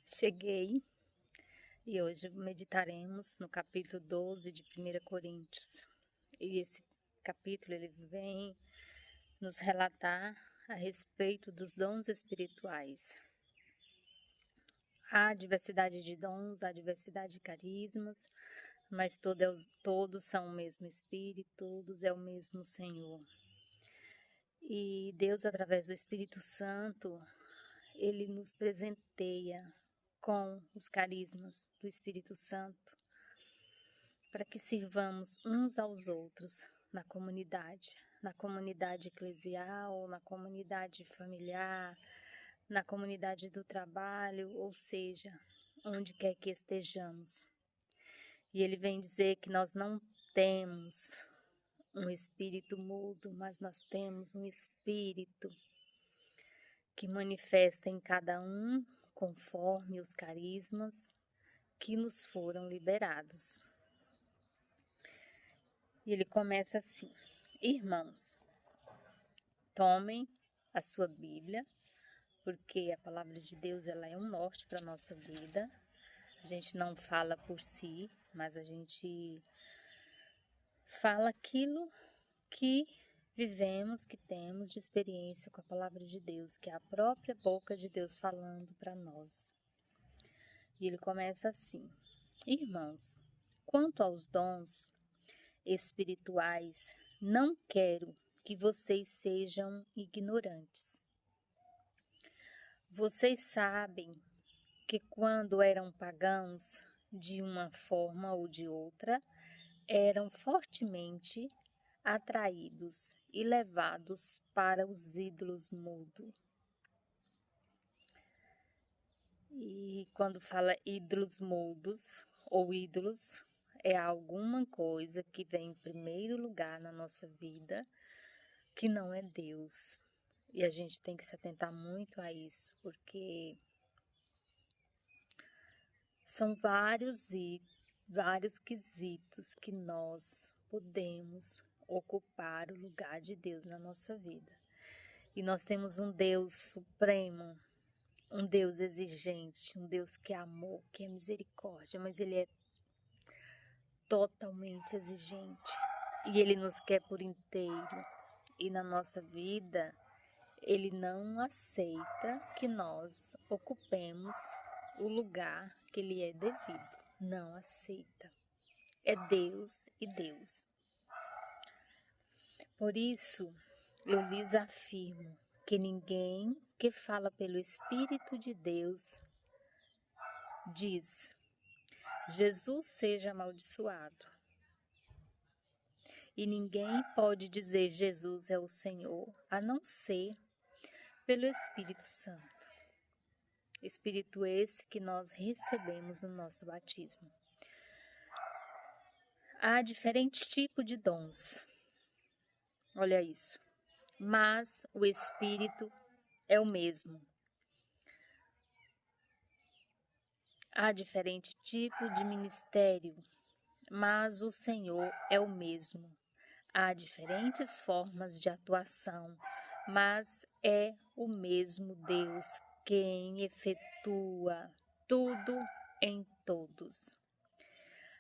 Cheguei e hoje meditaremos no capítulo 12 de 1 Coríntios. E esse capítulo ele vem nos relatar a respeito dos dons espirituais. Há diversidade de dons, há diversidade de carismas, mas todos são o mesmo Espírito, todos é o mesmo Senhor. E Deus, através do Espírito Santo, ele nos presenteia com os carismas do Espírito Santo, para que sirvamos uns aos outros na comunidade eclesial, na comunidade familiar, na comunidade do trabalho, ou seja, onde quer que estejamos. E ele vem dizer que nós não temos um espírito mudo, mas nós temos um espírito que manifesta em cada um conforme os carismas que nos foram liberados. E ele começa assim: irmãos, tomem a sua Bíblia, porque a palavra de Deus ela é um norte para a nossa vida. A gente não fala por si, mas a gente fala aquilo que vivemos, que temos de experiência com a palavra de Deus, que é a própria boca de Deus falando para nós. E ele começa assim: irmãos, quanto aos dons espirituais, não quero que vocês sejam ignorantes. Vocês sabem que quando eram pagãos, de uma forma ou de outra, eram fortemente atraídos e levados para os ídolos mudos. E quando fala ídolos mudos ou ídolos, é alguma coisa que vem em primeiro lugar na nossa vida, que não é Deus. E a gente tem que se atentar muito a isso, porque são vários quesitos que nós podemos ocupar o lugar de Deus na nossa vida. E nós temos um Deus supremo, um Deus exigente, um Deus que é amor, que é misericórdia, mas Ele é totalmente exigente e Ele nos quer por inteiro. E na nossa vida, Ele não aceita que nós ocupemos o lugar que Ele é devido. Não aceita. É Deus e Deus. Por isso, eu lhes afirmo que ninguém que fala pelo Espírito de Deus diz: Jesus seja amaldiçoado. E ninguém pode dizer Jesus é o Senhor, a não ser pelo Espírito Santo. Espírito esse que nós recebemos no nosso batismo. Há diferentes tipos de dons. Olha isso. Mas o Espírito é o mesmo. Há diferente tipo de ministério, mas o Senhor é o mesmo. Há diferentes formas de atuação, mas é o mesmo Deus quem efetua tudo em todos.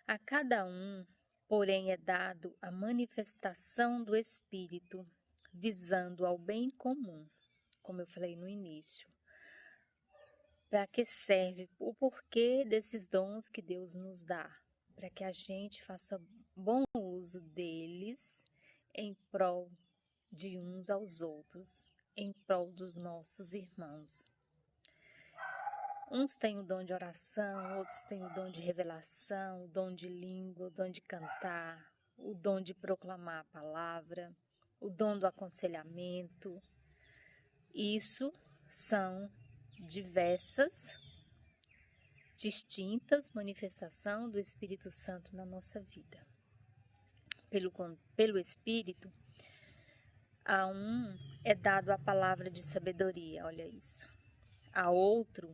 A cada um, porém, é dado a manifestação do Espírito, visando ao bem comum, como eu falei no início. Para que serve o porquê desses dons que Deus nos dá? Para que a gente faça bom uso deles em prol de uns aos outros, em prol dos nossos irmãos. Uns têm o dom de oração, outros têm o dom de revelação, o dom de língua, o dom de cantar, o dom de proclamar a palavra, o dom do aconselhamento. Isso são diversas, distintas manifestações do Espírito Santo na nossa vida. Pelo Espírito, a um é dado a palavra de sabedoria, olha isso. A outro,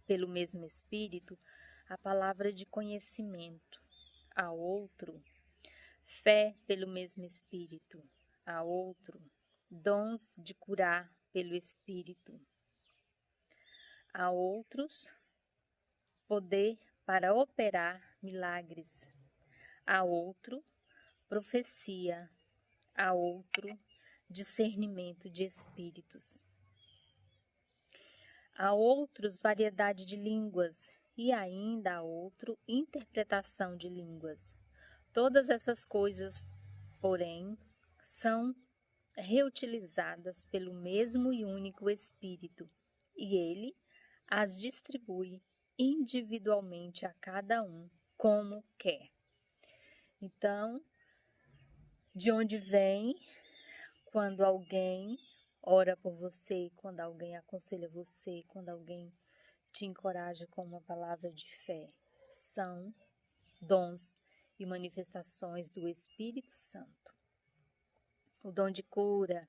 pelo mesmo Espírito, a palavra de conhecimento. A outro, fé pelo mesmo Espírito. A outro, dons de curar pelo Espírito. A outros, poder para operar milagres, a outro, profecia, a outro, discernimento de espíritos, a outros, variedade de línguas, e ainda a outro, interpretação de línguas. Todas essas coisas, porém, são reutilizadas pelo mesmo e único Espírito, e ele as distribui individualmente a cada um, como quer. Então, de onde vem quando alguém ora por você, quando alguém aconselha você, quando alguém te encoraja com uma palavra de fé? São dons e manifestações do Espírito Santo. O dom de cura,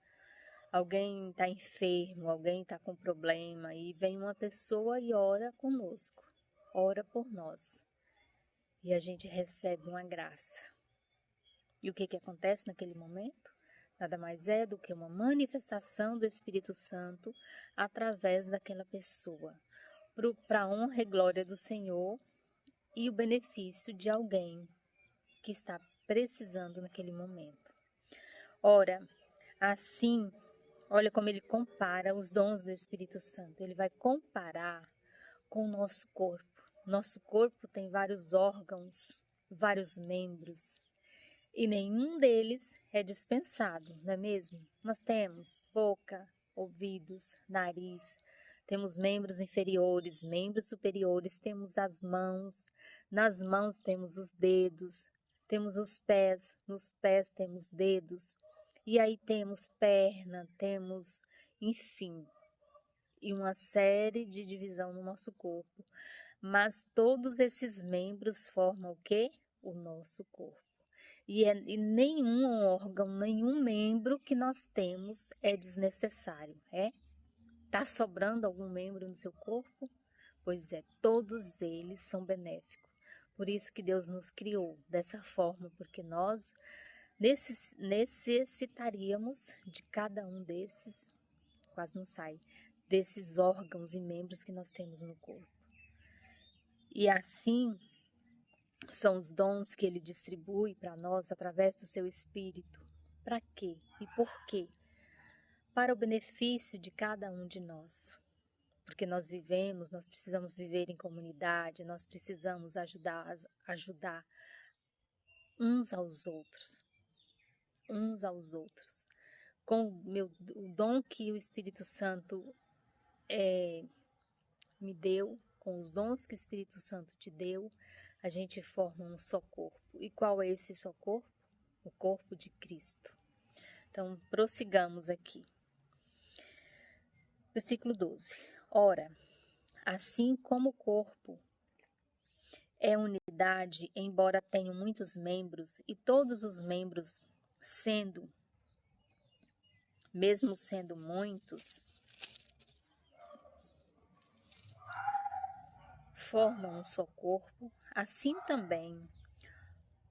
alguém está enfermo, alguém está com problema e vem uma pessoa e ora conosco, ora por nós. E a gente recebe uma graça. E o que acontece naquele momento? Nada mais é do que uma manifestação do Espírito Santo através daquela pessoa, para a honra e glória do Senhor e o benefício de alguém que está precisando naquele momento. Ora, assim, olha como ele compara os dons do Espírito Santo. Ele vai comparar com o nosso corpo. Nosso corpo tem vários órgãos, vários membros, e nenhum deles é dispensado, não é mesmo? Nós temos boca, ouvidos, nariz, temos membros inferiores, membros superiores, temos as mãos, nas mãos temos os dedos, temos os pés, nos pés temos dedos, e aí temos perna, temos, enfim, e uma série de divisão no nosso corpo. Mas todos esses membros formam o quê? O nosso corpo. E nenhum órgão, nenhum membro que nós temos é desnecessário, é? Tá sobrando algum membro no seu corpo? Pois é, todos eles são benéficos. Por isso que Deus nos criou dessa forma, porque nós necessitaríamos de cada um desses, quase não sai, desses órgãos e membros que nós temos no corpo. E assim são os dons que ele distribui para nós através do seu Espírito. Para quê e por quê? Para o benefício de cada um de nós. Porque nós precisamos viver em comunidade, nós precisamos ajudar uns aos outros. Uns aos outros. Com o dom que o Espírito Santo me deu, com os dons que o Espírito Santo te deu, a gente forma um só corpo. E qual é esse só corpo? O corpo de Cristo. Então, prossigamos aqui. Versículo 12. Ora, assim como o corpo é unidade, embora tenha muitos membros, e todos os membros mesmo sendo muitos, formam um só corpo, assim também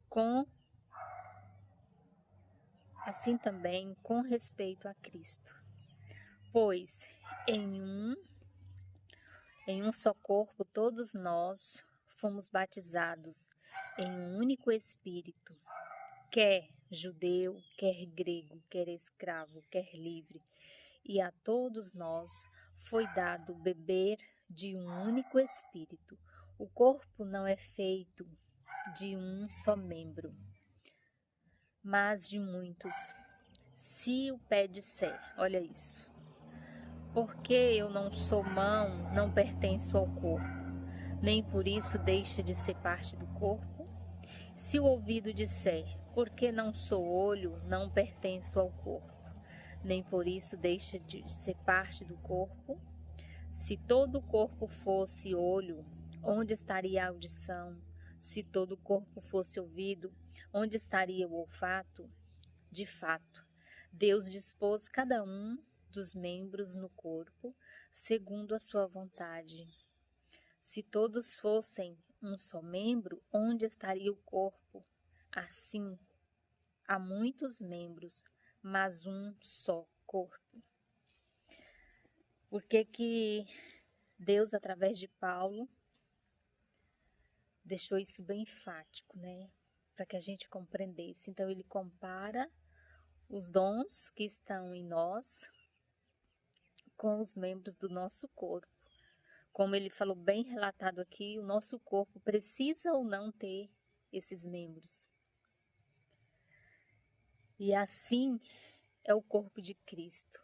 com respeito a Cristo. Pois em um só corpo todos nós fomos batizados em um único Espírito, quer judeu, quer grego, quer escravo, quer livre, e a todos nós foi dado beber de um único Espírito. O corpo não é feito de um só membro, mas de muitos. Se o pé disser, olha isso, porque eu não sou mão, não pertenço ao corpo, nem por isso deixa de ser parte do corpo. Se o ouvido disser, porque não sou olho, não pertenço ao corpo, nem por isso deixa de ser parte do corpo. Se todo o corpo fosse olho, onde estaria a audição? Se todo o corpo fosse ouvido, onde estaria o olfato? De fato, Deus dispôs cada um dos membros no corpo, segundo a sua vontade. Se todos fossem um só membro, onde estaria o corpo? Assim, há muitos membros, mas um só corpo. Por que Deus, através de Paulo, deixou isso bem enfático, né? Para que a gente compreendesse. Então, ele compara os dons que estão em nós com os membros do nosso corpo. Como ele falou bem relatado aqui, o nosso corpo precisa ou não ter esses membros. E assim é o corpo de Cristo.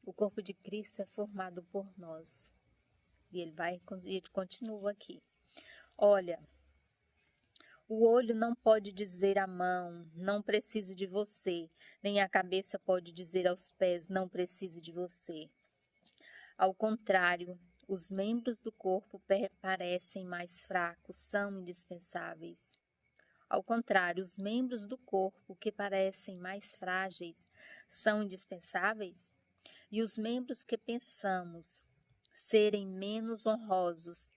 O corpo de Cristo é formado por nós. E ele continua aqui. Olha, o olho não pode dizer à mão, não preciso de você, nem a cabeça pode dizer aos pés, não preciso de você. Ao contrário, os membros do corpo parecem mais fracos, são indispensáveis. Ao contrário, os membros do corpo que parecem mais frágeis são indispensáveis, e os membros que pensamos serem menos honrosos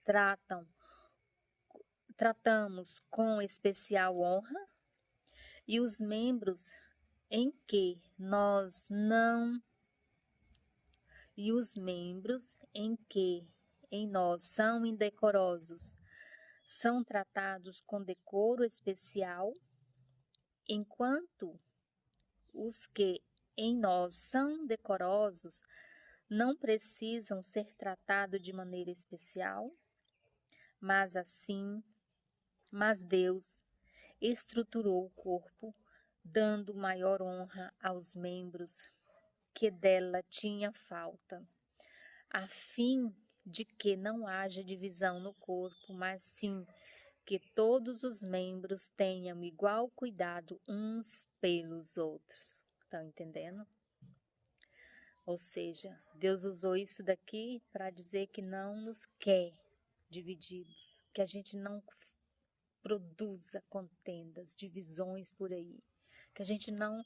tratamos com especial honra, e os membros em que nós não em nós são indecorosos são tratados com decoro especial, enquanto os que em nós são decorosos não precisam ser tratados de maneira especial, mas Deus estruturou o corpo, dando maior honra aos membros que dela tinha falta, a fim de que não haja divisão no corpo, mas sim que todos os membros tenham igual cuidado uns pelos outros. Estão entendendo? Ou seja, Deus usou isso daqui para dizer que não nos quer divididos, que a gente não produza contendas, divisões por aí, que a gente não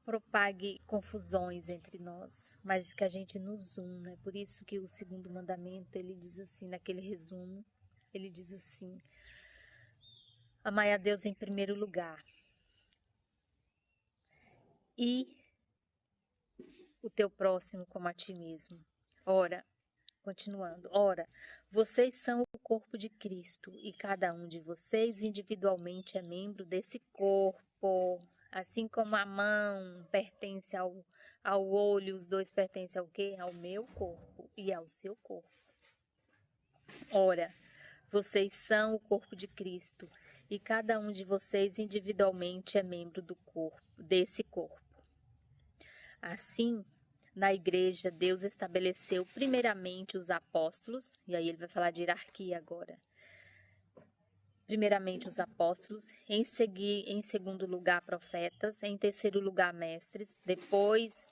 propague confusões entre nós, mas que a gente nos una. É por isso que o segundo mandamento, ele diz assim, naquele resumo, ele diz assim: amai a Deus em primeiro lugar e o teu próximo como a ti mesmo. Ora, continuando, vocês são o corpo de Cristo e cada um de vocês individualmente é membro desse corpo. Assim como a mão pertence ao olho, os dois pertencem ao quê? Ao meu corpo e ao seu corpo. Ora, vocês são o corpo de Cristo e cada um de vocês individualmente é membro do corpo, desse corpo. Assim, na igreja, Deus estabeleceu primeiramente os apóstolos, e aí ele vai falar de hierarquia agora. Primeiramente os apóstolos, em segundo lugar profetas, em terceiro lugar mestres, depois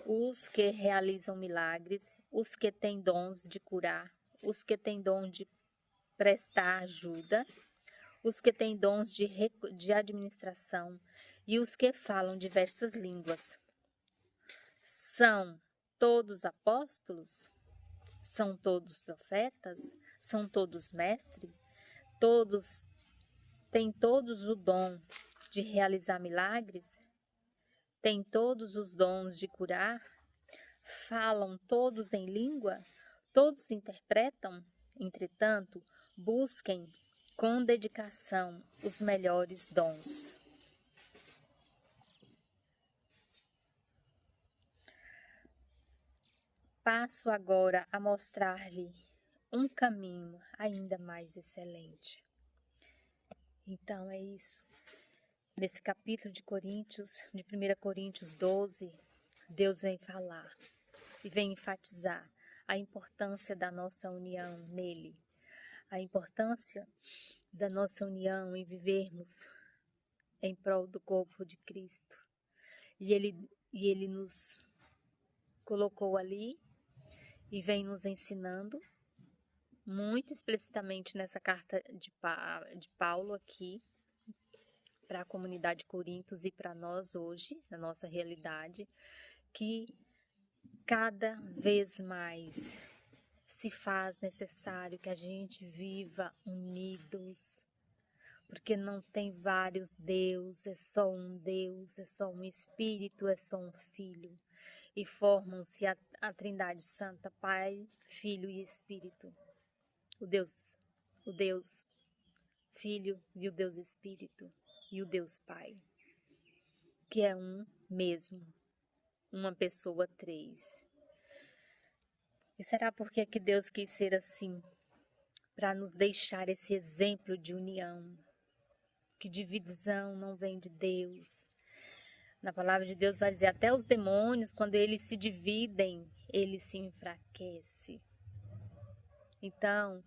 os que realizam milagres, os que têm dons de curar, os que têm dom de prestar ajuda, os que têm dons de administração e os que falam diversas línguas. São todos apóstolos? São todos profetas? São todos mestres? Têm todos o dom de realizar milagres? Têm todos os dons de curar? Falam todos em língua? Todos interpretam? Entretanto, busquem com dedicação os melhores dons. Passo agora a mostrar-lhe um caminho ainda mais excelente. Então é isso. Nesse capítulo de 1 Coríntios 12, Deus vem falar e vem enfatizar a importância da nossa união nele, a importância da nossa união em vivermos em prol do corpo de Cristo. E ele nos colocou ali e vem nos ensinando muito explicitamente nessa carta de Paulo aqui para a comunidade de Corintos e para nós hoje, na nossa realidade, que cada vez mais se faz necessário que a gente viva unidos, porque não tem vários deuses, é só um Deus, é só um Espírito, é só um Filho. E formam-se a Trindade Santa, Pai, Filho e Espírito. O Deus Filho e o Deus Espírito e o Deus Pai, que é um mesmo, uma pessoa três. E será porque que Deus quis ser assim? Para nos deixar esse exemplo de união, que divisão não vem de Deus. Na palavra de Deus vai dizer, até os demônios, quando eles se dividem, eles se enfraquecem. Então,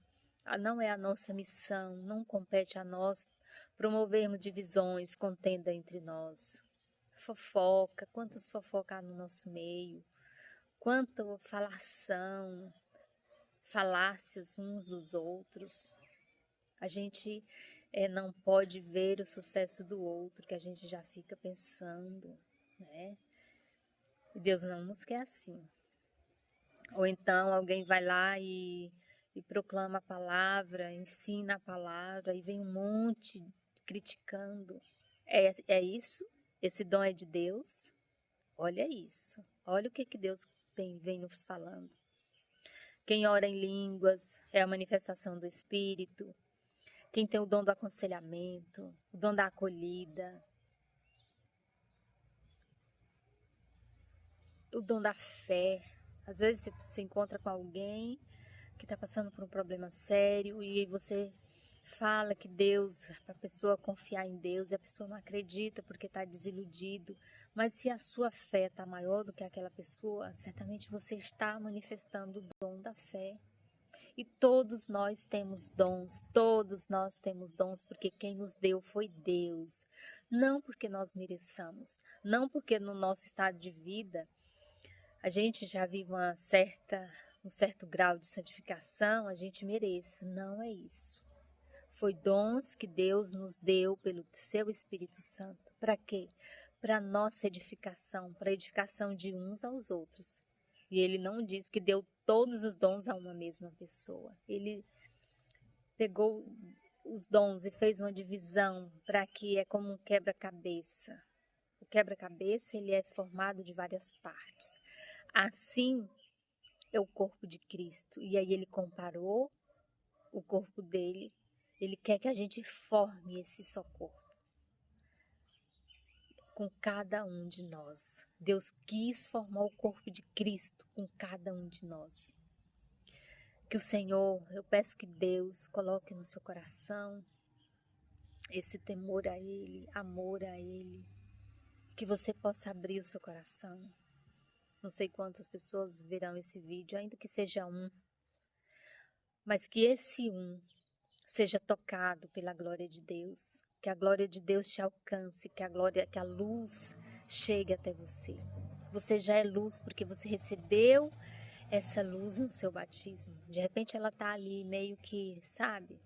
não é a nossa missão, não compete a nós promovermos divisões, contenda entre nós. Fofoca, quantas fofocas há no nosso meio, quanta falação, falácias uns dos outros. A gente não pode ver o sucesso do outro, que a gente já fica pensando, né? E Deus não nos quer assim. Ou então alguém vai lá e proclama a palavra, ensina a palavra, e vem um monte criticando. É isso? Esse dom é de Deus? Olha isso. Olha o que Deus vem nos falando. Quem ora em línguas é a manifestação do Espírito. Quem tem o dom do aconselhamento, o dom da acolhida, o dom da fé. Às vezes você encontra com alguém que está passando por um problema sério e você fala que Deus, para a pessoa confiar em Deus, e a pessoa não acredita porque está desiludido. Mas se a sua fé está maior do que aquela pessoa, certamente você está manifestando o dom da fé. E todos nós temos dons, porque quem nos deu foi Deus. Não porque nós mereçamos, não porque no nosso estado de vida a gente já vive um certo grau de santificação, a gente mereça. Não é isso. Foi dons que Deus nos deu pelo seu Espírito Santo. Para quê? Para nossa edificação, para a edificação de uns aos outros. E ele não diz que deu todos os dons a uma mesma pessoa. Ele pegou os dons e fez uma divisão para que é como um quebra-cabeça. O quebra-cabeça ele é formado de várias partes. Assim é o corpo de Cristo. E aí ele comparou o corpo dele. Ele quer que a gente forme esse só corpo com cada um de nós. Deus quis formar o corpo de Cristo com cada um de nós. Que o Senhor, eu peço que Deus coloque no seu coração esse temor a Ele, amor a Ele. Que você possa abrir o seu coração. Não sei quantas pessoas verão esse vídeo, ainda que seja um. Mas que esse um seja tocado pela glória de Deus. Que a glória de Deus te alcance, que a luz chegue até você. Você já é luz porque você recebeu essa luz no seu batismo. De repente ela está ali meio que, sabe,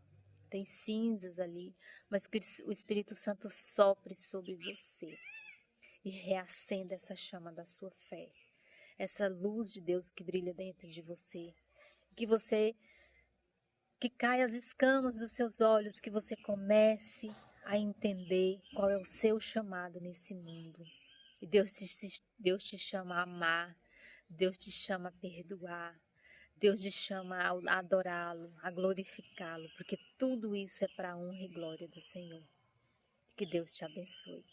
tem cinzas ali, mas que o Espírito Santo sopre sobre você e reacenda essa chama da sua fé, essa luz de Deus que brilha dentro de você, que caia as escamas dos seus olhos, que você comece a entender qual é o seu chamado nesse mundo. E Deus te chama a amar, Deus te chama a perdoar, Deus te chama a adorá-lo, a glorificá-lo, porque tudo isso é para a honra e glória do Senhor. Que Deus te abençoe.